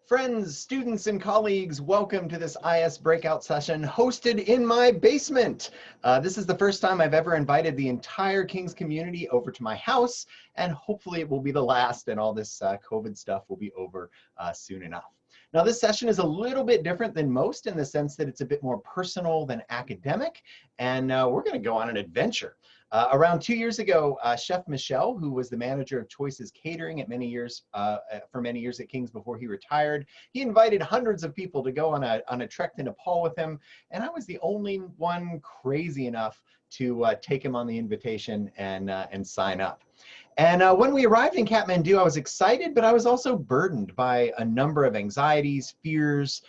Friends, students, and colleagues, welcome to this IS breakout session hosted in my basement. This is the first time I've ever invited the entire King's community over to my house, and hopefully it will be the last and all this COVID stuff will be over soon enough. Now, this session is a little bit different than most in the sense that it's a bit more personal than academic, and we're going to go on an adventure. Around 2 years ago, Chef Michel, who was the manager of Choices Catering for many years at King's before he retired, he invited hundreds of people to go on a trek to Nepal with him, and I was the only one crazy enough to take him on the invitation and sign up. And when we arrived in Kathmandu, I was excited, but I was also burdened by a number of anxieties, fears,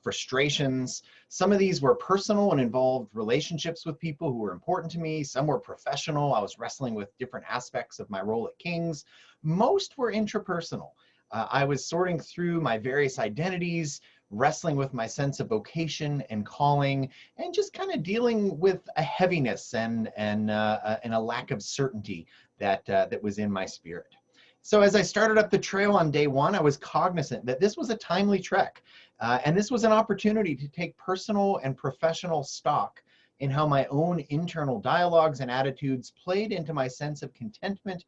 frustrations. Some of these were personal and involved relationships with people who were important to me. Some were professional. I was wrestling with different aspects of my role at King's. Most were intrapersonal. I was sorting through my various identities, wrestling with my sense of vocation and calling, and just kind of dealing with a heaviness and a lack of certainty that was in my spirit. So as I started up the trail on day one, I was cognizant that this was a timely trek, and this was an opportunity to take personal and professional stock in how my own internal dialogues and attitudes played into my sense of contentment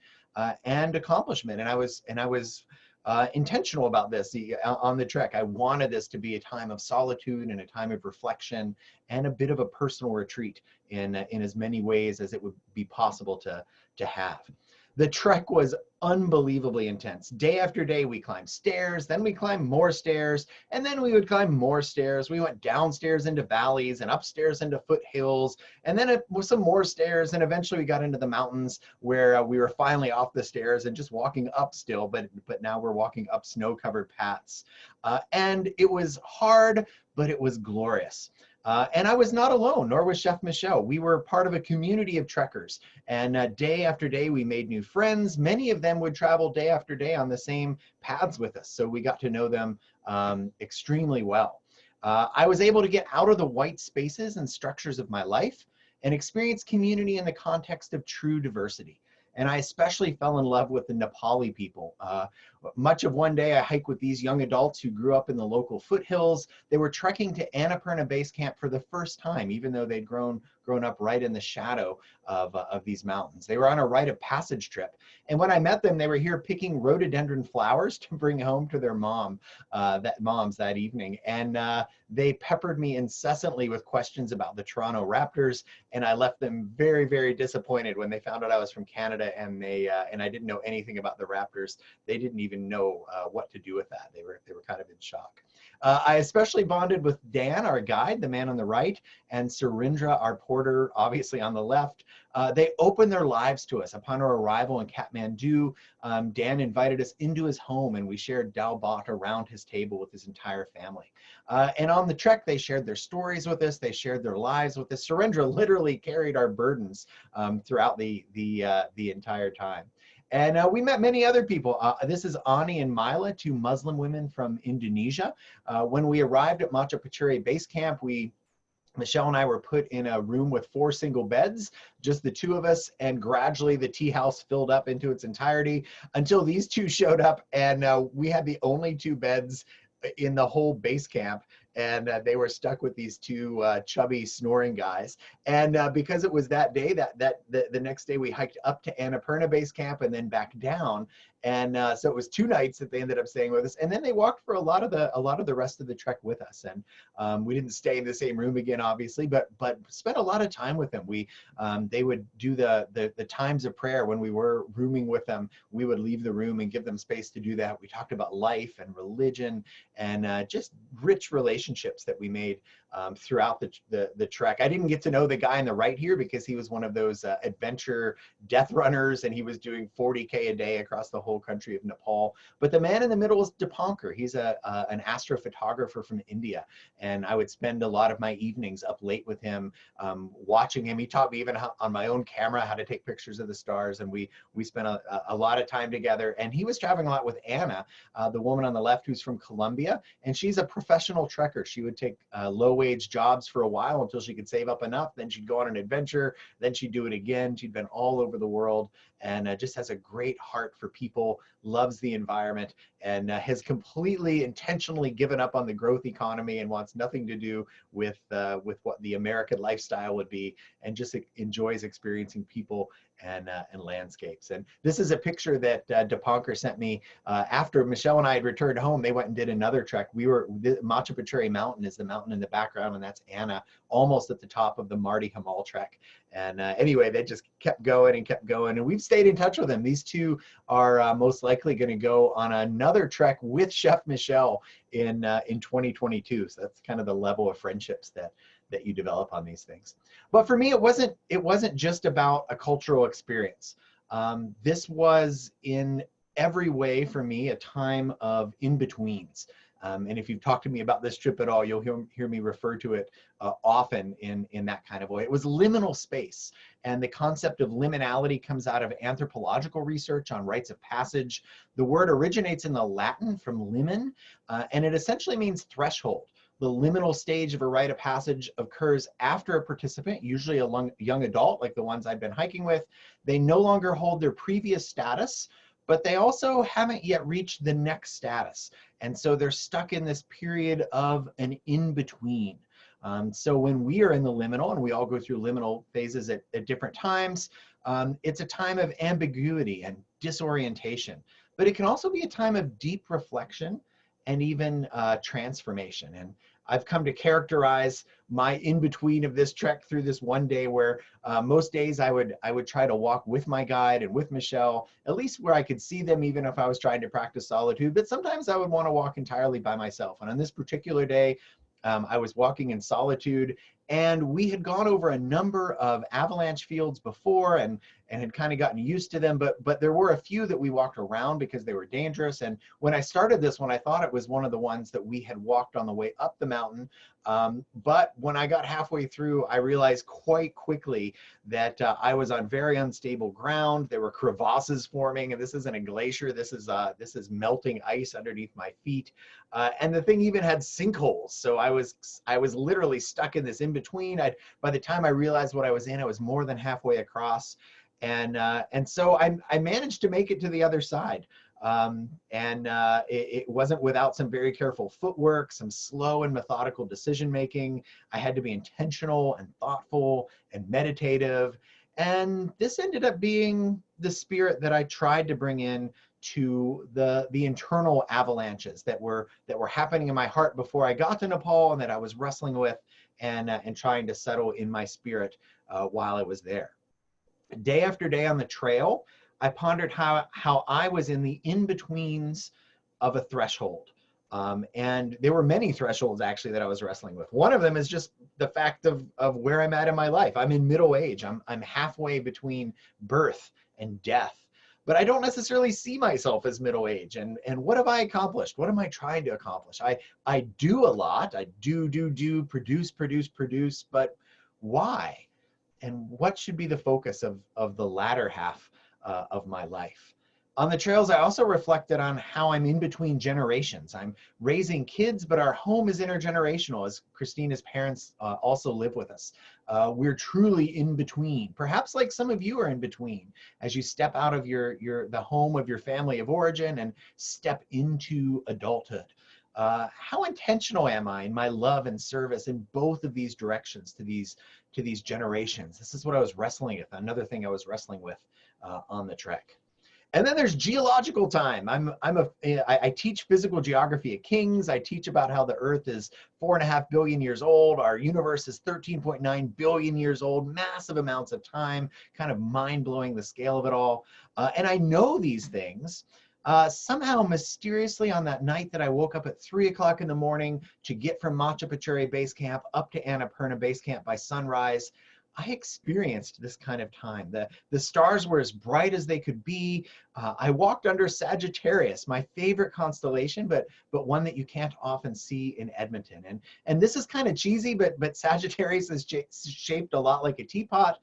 and accomplishment. And I was intentional about this on the trek. I wanted this to be a time of solitude and a time of reflection and a bit of a personal retreat in as many ways as it would be possible to have. The trek was unbelievably intense. Day after day, we climbed stairs, then we climbed more stairs, and then we would climb more stairs. We went downstairs into valleys and upstairs into foothills, and then it was some more stairs, and eventually we got into the mountains where we were finally off the stairs and just walking up still, but now we're walking up snow-covered paths. And it was hard, but it was glorious. And I was not alone, nor was Chef Michel. We were part of a community of trekkers, and day after day we made new friends. Many of them would travel day after day on the same paths with us, so we got to know them extremely well. I was able to get out of the white spaces and structures of my life and experience community in the context of true diversity. And I especially fell in love with the Nepali people. Much of one day I hiked with these young adults who grew up in the local foothills. They were trekking to Annapurna Base Camp for the first time, even though they'd grown up right in the shadow of these mountains. They were on a rite of passage trip. And when I met them, they were here picking rhododendron flowers to bring home to their moms that evening. And they peppered me incessantly with questions about the Toronto Raptors. And I left them very, very disappointed when they found out I was from Canada and I didn't know anything about the Raptors. They didn't even know what to do with that. They were kind of in shock. I especially bonded with Dan, our guide, the man on the right, and Surindra, our porter, obviously on the left. They opened their lives to us. Upon our arrival in Kathmandu, Dan invited us into his home, and we shared dal bhat around his table with his entire family. And on the trek, they shared their stories with us. They shared their lives with us. Surindra literally carried our burdens throughout the entire time. And we met many other people. This is Ani and Mila, two Muslim women from Indonesia. When we arrived at Machapachuri Base Camp, Michelle and I were put in a room with 4 single beds, just the two of us, and gradually the tea house filled up into its entirety until these two showed up, and we had the only 2 beds in the whole base camp, and they were stuck with these 2 chubby snoring guys. And because it was that day, the next day we hiked up to Annapurna Base Camp and then back down. And so it was 2 nights that they ended up staying with us, and then they walked for a lot of the rest of the trek with us. And we didn't stay in the same room again, obviously, but spent a lot of time with them. They would do the times of prayer when we were rooming with them. We would leave the room and give them space to do that. We talked about life and religion and just rich relationships that we made throughout the trek. I didn't get to know the guy on the right here because he was one of those adventure death runners, and he was doing 40K a day across the whole country of Nepal. But the man in the middle is Dipankar. He's an astrophotographer from India, and I would spend a lot of my evenings up late with him, watching him. He taught me even on my own camera how to take pictures of the stars, and we spent a lot of time together. And he was traveling a lot with Anna, the woman on the left who's from Colombia, and she's a professional trekker. She would take low-wage jobs for a while until she could save up enough. Then she'd go on an adventure. Then she'd do it again. She'd been all over the world and just has a great heart for people, loves the environment. and has completely intentionally given up on the growth economy and wants nothing to do with what the American lifestyle would be, and just enjoys experiencing people and landscapes. And this is a picture that Dipankar sent me after Michelle and I had returned home. They went and did another trek. Machu Picchu Mountain is the mountain in the background, and that's Anna, almost at the top of the Mardi Himal trek. And anyway, they just kept going and kept going, and we've stayed in touch with them. These two are most likely going to go on another trek with Chef Michelle in 2022. So that's kind of the level of friendships that you develop on these things. But for me, it wasn't just about a cultural experience. This was in every way for me a time of in-betweens. And if you've talked to me about this trip at all, you'll hear me refer to it often in that kind of way. It was liminal space. And the concept of liminality comes out of anthropological research on rites of passage. The word originates in the Latin from limen, and it essentially means threshold. The liminal stage of a rite of passage occurs after a participant, usually a young adult like the ones I've been hiking with. They no longer hold their previous status, but they also haven't yet reached the next status. And so they're stuck in this period of an in-between. So when we are in the liminal, and we all go through liminal phases at different times, it's a time of ambiguity and disorientation. But it can also be a time of deep reflection and even transformation. And I've come to characterize my in-between of this trek through this one day where most days I would try to walk with my guide and with Michelle, at least where I could see them, even if I was trying to practice solitude. But sometimes I would want to walk entirely by myself. And on this particular day, I was walking in solitude, and we had gone over a number of avalanche fields before and had kind of gotten used to them, but there were a few that we walked around because they were dangerous. And when I started this one, I thought it was one of the ones that we had walked on the way up the mountain. But when I got halfway through, I realized quite quickly that I was on very unstable ground. There were crevasses forming, and this isn't a glacier. This is melting ice underneath my feet. And the thing even had sinkholes. So I was literally stuck in this in-between. By the time I realized what I was in, I was more than halfway across. And so I managed to make it to the other side. It wasn't without some very careful footwork, some slow and methodical decision-making. I had to be intentional and thoughtful and meditative. And this ended up being the spirit that I tried to bring in to the internal avalanches that were happening in my heart before I got to Nepal, and that I was wrestling with and trying to settle in my spirit while I was there. Day after day on the trail, I pondered how I was in the in-betweens of a threshold. And there were many thresholds actually that I was wrestling with. One of them is just the fact of where I'm at in my life. I'm in middle age. I'm halfway between birth and death. But I don't necessarily see myself as middle age. And what have I accomplished? What am I trying to accomplish? I do a lot. I do, produce, but why? And what should be the focus of the latter half of my life? On the trails, I also reflected on how I'm in between generations. I'm raising kids, but our home is intergenerational, as Christina's parents also live with us. We're truly in between, perhaps like some of you are in between, as you step out of the home of your family of origin and step into adulthood. How intentional am I in my love and service in both of these directions to these generations? This is what I was wrestling with. Another thing I was wrestling with on the trek. And then there's geological time. I teach physical geography at King's. I teach about how the Earth is 4.5 billion years old. Our universe is 13.9 billion years old. Massive amounts of time, kind of mind-blowing the scale of it all. And I know these things. Somehow, mysteriously, on that night that I woke up at 3 o'clock in the morning to get from Machu Picchu Base Camp up to Annapurna Base Camp by sunrise, I experienced this kind of time. The stars were as bright as they could be. I walked under Sagittarius, my favorite constellation, but one that you can't often see in Edmonton. And this is kind of cheesy, but Sagittarius is shaped a lot like a teapot.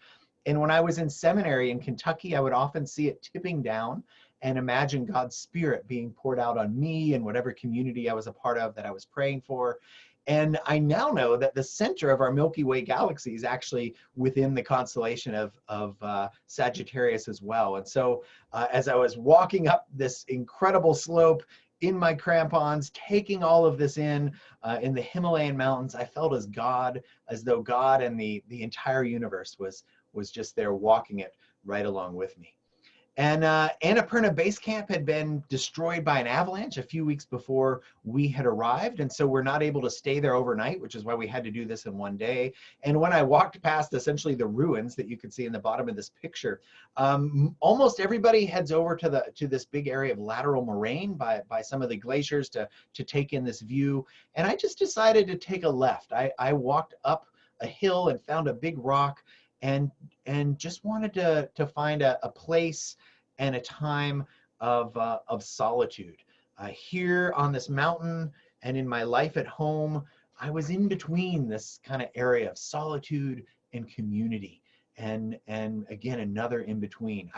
And when I was in seminary in Kentucky, I would often see it tipping down and imagine God's Spirit being poured out on me and whatever community I was a part of that I was praying for. And I now know that the center of our Milky Way galaxy is actually within the constellation of Sagittarius as well. And so as I was walking up this incredible slope in my crampons, taking all of this in the Himalayan mountains. I felt as though God and the entire universe was just there walking it right along with me. And Annapurna Base Camp had been destroyed by an avalanche a few weeks before we had arrived. And so we're not able to stay there overnight, which is why we had to do this in one day. And when I walked past essentially the ruins that you can see in the bottom of this picture, almost everybody heads over to this big area of lateral moraine by some of the glaciers to take in this view. And I just decided to take a left. I walked up a hill and found a big rock and just wanted to find a place and a time of solitude. Here on this mountain and in my life at home, I was in between this kind of area of solitude and community. And again, another in between.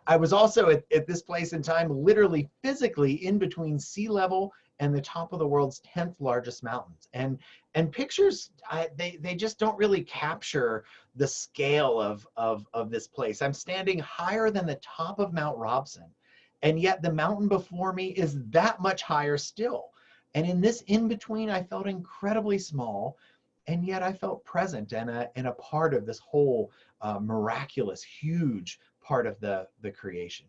I was also at this place in time, literally physically in between sea level and the top of the world's 10th largest mountains. And pictures, they just don't really capture the scale of this place. I'm standing higher than the top of Mount Robson, and yet the mountain before me is that much higher still. And in this in-between, I felt incredibly small, and yet I felt present and a part of this whole miraculous, huge part of the creation.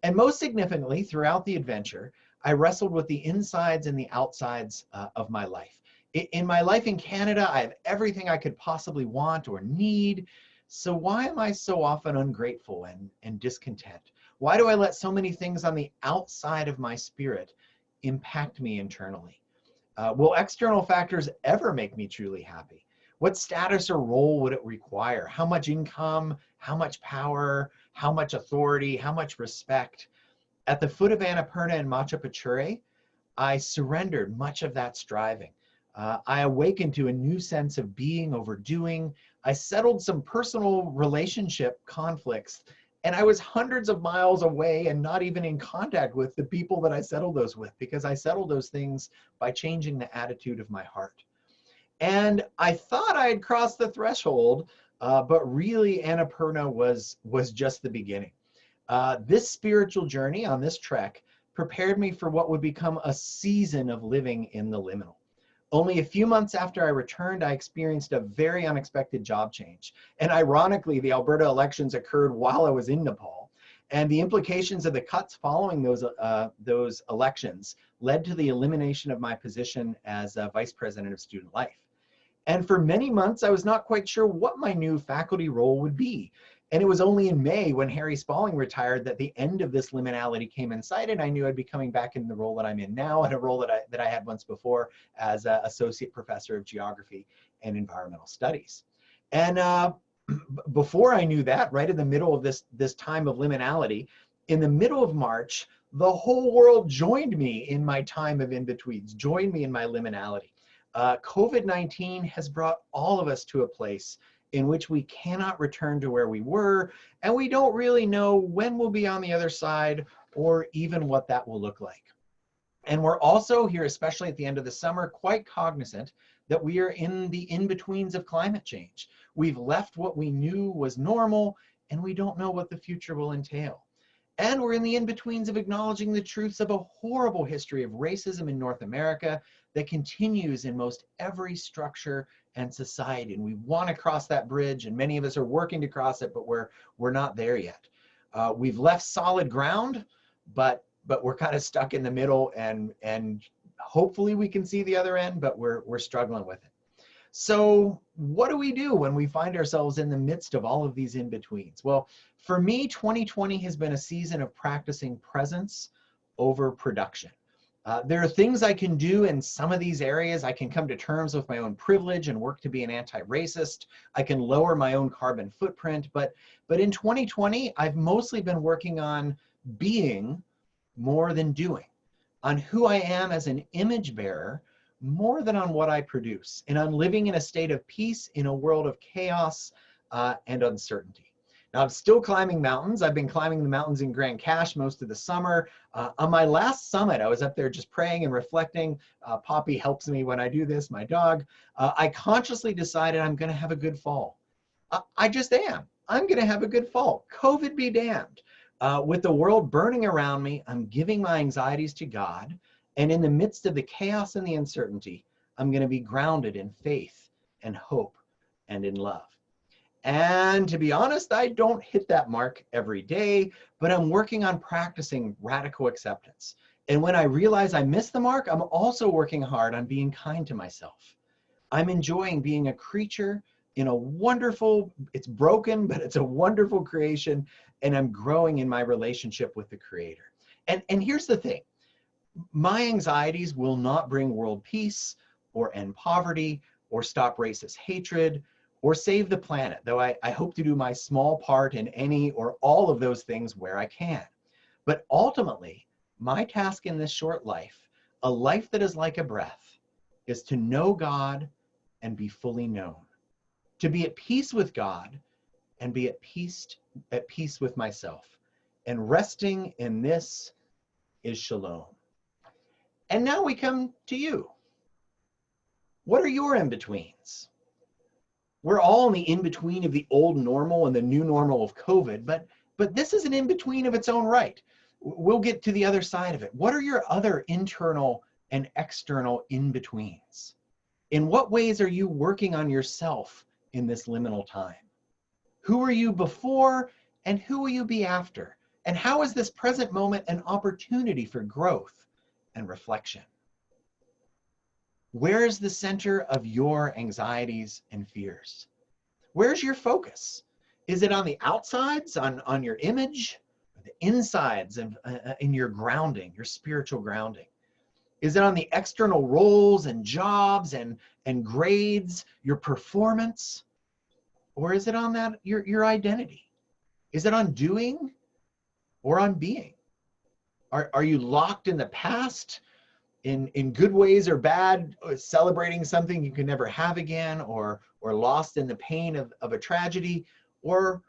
And most significantly, throughout the adventure, I wrestled with the insides and the outsides of my life. In my life in Canada, I have everything I could possibly want or need. So why am I so often ungrateful and discontent? Why do I let so many things on the outside of my spirit impact me internally? Will external factors ever make me truly happy? What status or role would it require? How much income, how much power, how much authority, how much respect? At the foot of Annapurna and Machu Picchu, I surrendered much of that striving. I awakened to a new sense of being over doing. I settled some personal relationship conflicts, and I was hundreds of miles away and not even in contact with the people that I settled those with, because I settled those things by changing the attitude of my heart. And I thought I had crossed the threshold, but really Annapurna was just the beginning. This spiritual journey on this trek prepared me for what would become a season of living in the liminal. Only a few months after I returned, I experienced a very unexpected job change. And ironically, the Alberta elections occurred while I was in Nepal. And the implications of the cuts following those elections led to the elimination of my position as Vice President of Student Life. And for many months, I was not quite sure what my new faculty role would be. And it was only in May, when Harry Spalling retired, that the end of this liminality came in sight, and I knew I'd be coming back in the role that I'm in now, and a role that I had once before as Associate Professor of Geography and Environmental Studies. And before I knew that, right in the middle of this time of liminality, in the middle of March, the whole world joined me in my time of in-betweens, joined me in my liminality. COVID-19 has brought all of us to a place in which we cannot return to where we were, and we don't really know when we'll be on the other side or even what that will look like. And we're also here, especially at the end of the summer, quite cognizant that we are in the in-betweens of climate change. We've left what we knew was normal, and we don't know what the future will entail. And we're in the in-betweens of acknowledging the truths of a horrible history of racism in North America that continues in most every structure and society. And we want to cross that bridge, and many of us are working to cross it, but we're not there yet. We've left solid ground, but we're kind of stuck in the middle, and hopefully we can see the other end, but we're struggling with it. So what do we do when we find ourselves in the midst of all of these in-betweens? Well, for me, 2020 has been a season of practicing presence over production. There are things I can do in some of these areas. I can come to terms with my own privilege and work to be an anti-racist. I can lower my own carbon footprint. But in 2020, I've mostly been working on being more than doing, on who I am as an image bearer more than on what I produce, and on living in a state of peace in a world of chaos and uncertainty. Now, I'm still climbing mountains. I've been climbing the mountains in Grand Cache most of the summer. On my last summit, I was up there just praying and reflecting. Poppy helps me when I do this, my dog. I consciously decided I'm going to have a good fall. I just am. I'm going to have a good fall. COVID be damned. With the world burning around me, I'm giving my anxieties to God, And in the midst of the chaos and the uncertainty, I'm going to be grounded in faith and hope and in love. And to be honest, I don't hit that mark every day, but I'm working on practicing radical acceptance. And when I realize I missed the mark, I'm also working hard on being kind to myself. I'm enjoying being a creature in a wonderful, it's broken, but it's a wonderful creation, and I'm growing in my relationship with the Creator. And here's the thing, my anxieties will not bring world peace or end poverty or stop racist hatred or save the planet, though I hope to do my small part in any or all of those things where I can. But ultimately, my task in this short life, a life that is like a breath, is to know God and be fully known, to be at peace with God and be at peace with myself. And resting in this is shalom. And now we come to you. What are your in-betweens? We're all in the in-between of the old normal and the new normal of COVID, but this is an in-between of its own right. We'll get to the other side of it. What are your other internal and external in-betweens? In what ways are you working on yourself in this liminal time? Who were you before and who will you be after? And how is this present moment an opportunity for growth and reflection? Where is the center of your anxieties and fears? Where's your focus? Is it on the outsides, on your image, or the insides of in your grounding, your spiritual grounding? Is it on the external roles and jobs and grades, your performance? Or is it on that your identity? Is it on doing or on being? Are you locked in the past? In good ways or bad, celebrating something you can never have again, or lost in the pain of a tragedy, or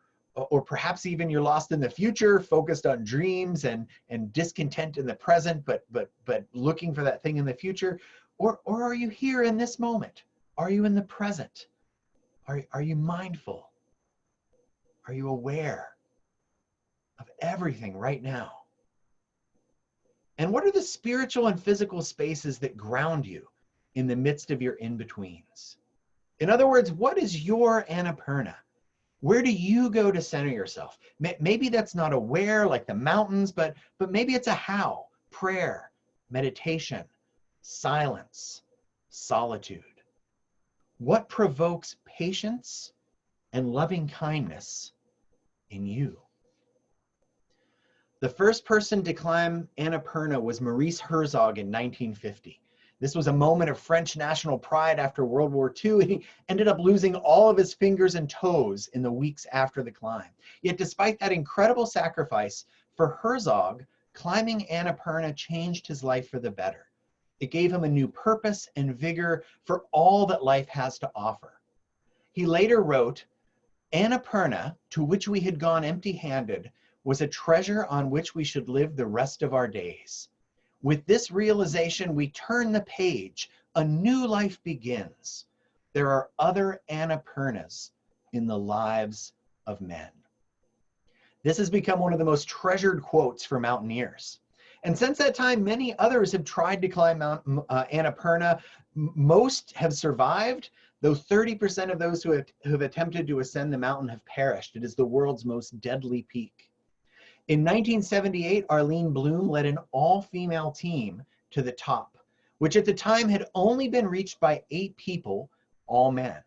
perhaps even you're lost in the future, focused on dreams and discontent in the present, but looking for that thing in the future, or are you here in this moment? Are you in the present? Are you mindful? Are you aware of everything right now? And what are the spiritual and physical spaces that ground you in the midst of your in-betweens? In other words, what is your Annapurna? Where do you go to center yourself? Maybe that's not a where, like the mountains, but maybe it's a how: prayer, meditation, silence, solitude. What provokes patience and loving kindness in you? The first person to climb Annapurna was Maurice Herzog in 1950. This was a moment of French national pride after World War II, and he ended up losing all of his fingers and toes in the weeks after the climb. Yet despite that incredible sacrifice, for Herzog, climbing Annapurna changed his life for the better. It gave him a new purpose and vigor for all that life has to offer. He later wrote, "Annapurna, to which we had gone empty-handed, was a treasure on which we should live the rest of our days. With this realization, we turn the page. A new life begins. There are other Annapurnas in the lives of men." This has become one of the most treasured quotes for mountaineers. And since that time, many others have tried to climb Mount Annapurna. Most have survived, though 30% of those who have attempted to ascend the mountain have perished. It is the world's most deadly peak. In 1978, Arlene Bloom led an all-female team to the top, which at the time had only been reached by 8 people, all men.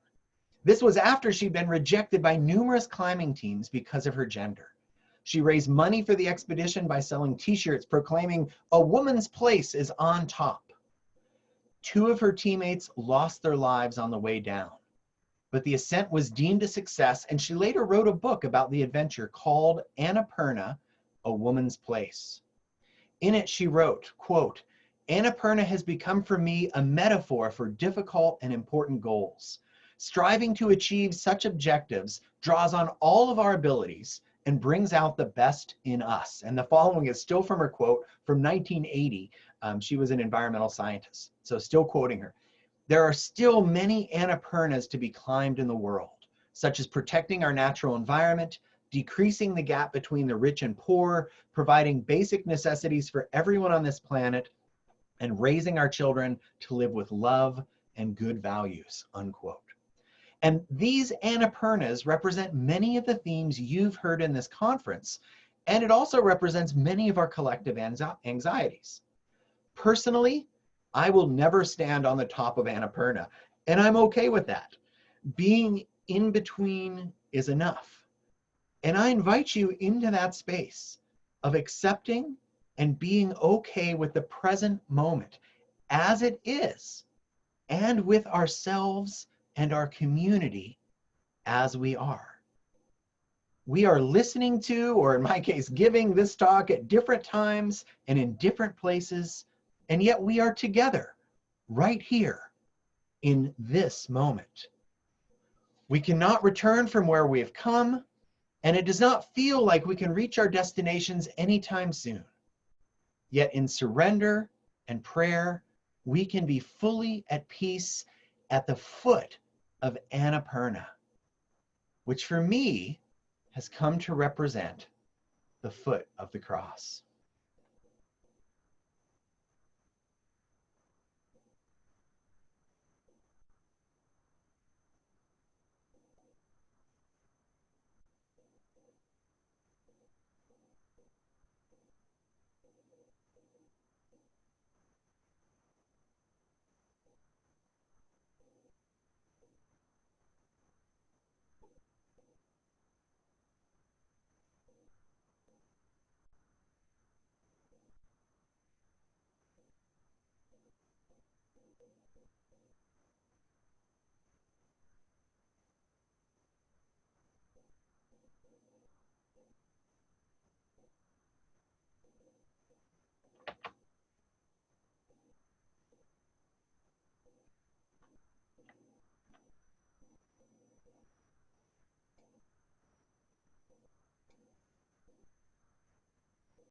This was after she'd been rejected by numerous climbing teams because of her gender. She raised money for the expedition by selling t-shirts proclaiming "a woman's place is on top." 2 of her teammates lost their lives on the way down, but the ascent was deemed a success, and she later wrote a book about the adventure called Annapurna: A Woman's Place. In it, she wrote, quote, "Annapurna has become for me a metaphor for difficult and important goals. Striving to achieve such objectives draws on all of our abilities and brings out the best in us." And the following is still from her quote from 1980. She was an environmental scientist, so still quoting her. "There are still many Annapurnas to be climbed in the world, such as protecting our natural environment, decreasing the gap between the rich and poor, providing basic necessities for everyone on this planet, and raising our children to live with love and good values, unquote. And these Annapurnas represent many of the themes you've heard in this conference, and it also represents many of our collective anxieties. Personally, I will never stand on the top of Annapurna, and I'm okay with that. Being in between is enough. And I invite you into that space of accepting and being okay with the present moment as it is, and with ourselves and our community as we are. We are listening to, or in my case, giving this talk at different times and in different places, and yet we are together right here in this moment. We cannot return from where we have come, and it does not feel like we can reach our destinations anytime soon. Yet in surrender and prayer, we can be fully at peace at the foot of Annapurna, which for me has come to represent the foot of the cross.